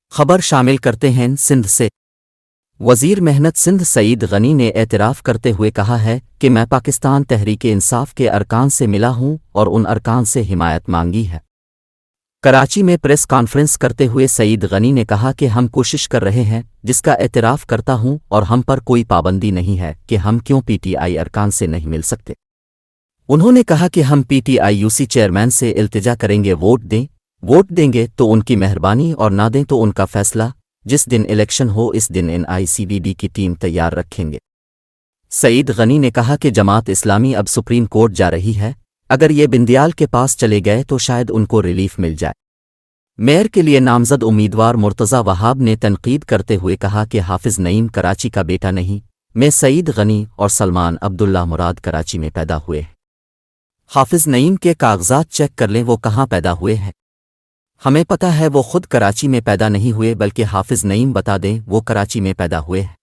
خبر شامل کرتے ہیں سندھ سے۔ وزیر محنت سندھ سعید غنی نے اعتراف کرتے ہوئے کہا ہے کہ میں پاکستان تحریک انصاف کے ارکان سے ملا ہوں اور ان ارکان سے حمایت مانگی ہے۔ کراچی میں پریس کانفرنس کرتے ہوئے سعید غنی نے کہا کہ ہم کوشش کر رہے ہیں جس کا اعتراف کرتا ہوں اور ہم پر کوئی پابندی نہیں ہے کہ ہم کیوں پی ٹی آئی ارکان سے نہیں مل سکتے۔ انہوں نے کہا کہ ہم P T I U C chairman سے التجا کریں گے ووٹ دیں گے تو ان کی مہربانی اور نہ دیں تو ان کا فیصلہ، جس دن الیکشن ہو اس دن NICBD کی ٹیم تیار رکھیں گے۔ سعید غنی نے کہا کہ جماعت اسلامی اب سپریم کورٹ جا رہی ہے، اگر یہ بندیال کے پاس چلے گئے تو شاید ان کو ریلیف مل جائے۔ میئر کے لیے نامزد امیدوار مرتضی وہاب نے تنقید کرتے ہوئے کہا کہ حافظ نعیم کراچی کا بیٹا نہیں، میں سعید غنی اور سلمان عبداللہ مراد کراچی میں پیدا ہوئے ہیں۔ حافظ نعیم کے کاغذات چیک کر لیں وہ کہاں پیدا ہوئے ہیں، ہمیں پتہ ہے وہ خود کراچی میں پیدا نہیں ہوئے بلکہ حافظ نعیم بتا دیں وہ کراچی میں پیدا ہوئے ہیں۔